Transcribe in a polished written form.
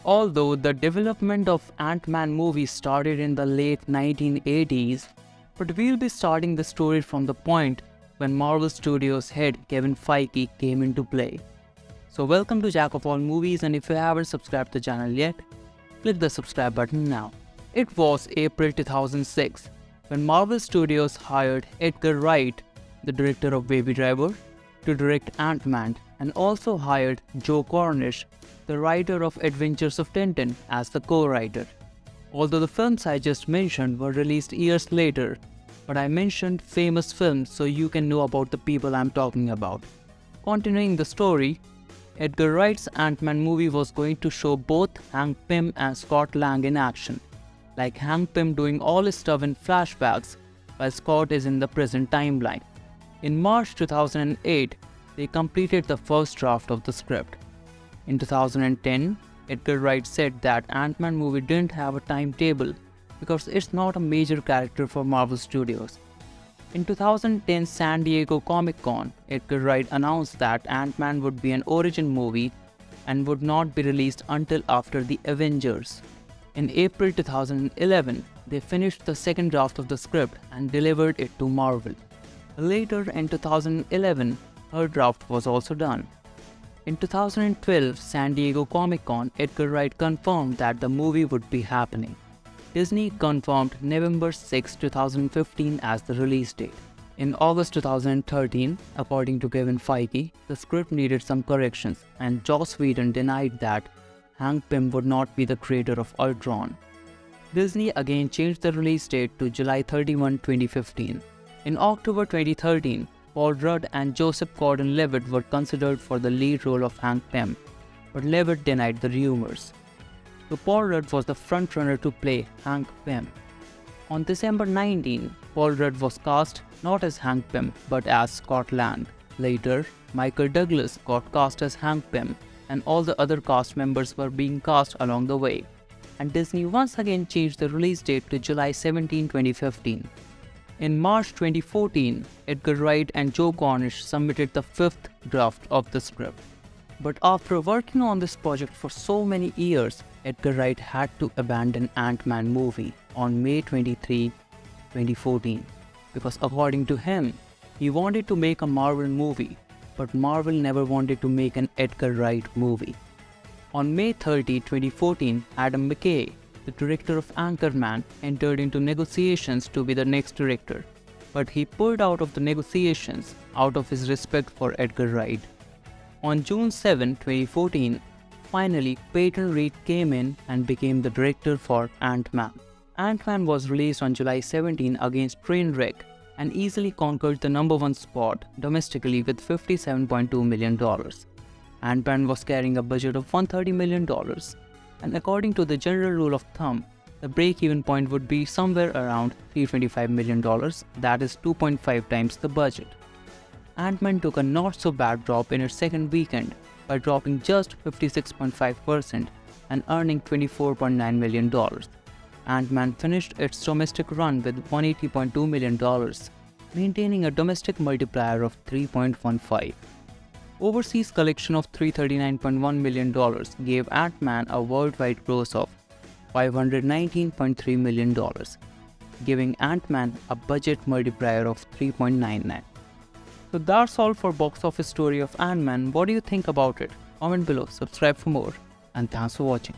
Although the development of Ant-Man movie started in the late 1980s, but we'll be starting the story from the point when Marvel Studios head Kevin Feige came into play. So welcome to Jack of All Movies, and if you haven't subscribed to the channel yet, click the subscribe button now. It was April 2006 when Marvel Studios hired Edgar Wright, the director of Baby Driver, to direct Ant-Man, and also hired Joe Cornish, the writer of Adventures of Tintin, as the co-writer. Although the films I just mentioned were released years later, but I mentioned famous films so you can know about the people I'm talking about. Continuing the story, Edgar Wright's Ant-Man movie was going to show both Hank Pym and Scott Lang in action, like Hank Pym doing all his stuff in flashbacks while Scott is in the present timeline. In March 2008, they completed the first draft of the script. In 2010, Edgar Wright said that Ant-Man movie didn't have a timetable because it's not a major character for Marvel Studios. In 2010 San Diego Comic-Con, Edgar Wright announced that Ant-Man would be an origin movie and would not be released until after the Avengers. In April 2011, they finished the second draft of the script and delivered it to Marvel. Later in 2011, third draft was also done. In 2012 San Diego Comic-Con, Edgar Wright confirmed that the movie would be happening. Disney confirmed November 6, 2015 as the release date. In August 2013, according to Kevin Feige, the script needed some corrections, and Joss Whedon denied that Hank Pym would not be the creator of Ultron. Disney again changed the release date to July 31, 2015. In October 2013, Paul Rudd and Joseph Gordon-Levitt were considered for the lead role of Hank Pym, but Levitt denied the rumors. So Paul Rudd was the frontrunner to play Hank Pym. On December 19, Paul Rudd was cast not as Hank Pym but as Scott Lang. Later, Michael Douglas got cast as Hank Pym, and all the other cast members were being cast along the way. And Disney once again changed the release date to July 17, 2015. In March 2014, Edgar Wright and Joe Cornish submitted the fifth draft of the script. But after working on this project for so many years, Edgar Wright had to abandon Ant-Man movie on May 23, 2014, because according to him, he wanted to make a Marvel movie, but Marvel never wanted to make an Edgar Wright movie. On May 30, 2014, Adam McKay, the director of Anchorman, entered into negotiations to be the next director, but he pulled out of the negotiations out of his respect for Edgar Wright. On June 7, 2014, finally Peyton Reed came in and became the director for Ant-Man. Ant-Man was released on July 17 against Trainwreck and easily conquered the #1 spot domestically with $57.2 million. Ant-Man was carrying a budget of $130 million, and according to the general rule of thumb, the break-even point would be somewhere around $325 million, that is 2.5 times the budget. Ant-Man took a not-so-bad drop in its second weekend by dropping just 56.5% and earning $24.9 million. Ant-Man finished its domestic run with $180.2 million, maintaining a domestic multiplier of 3.15. Overseas collection of $339.1 million gave Ant-Man a worldwide gross of $519.3 million, giving Ant-Man a budget multiplier of 3.99. So that's all for box office story of Ant-Man. What do you think about it? Comment below, subscribe for more, and thanks for watching.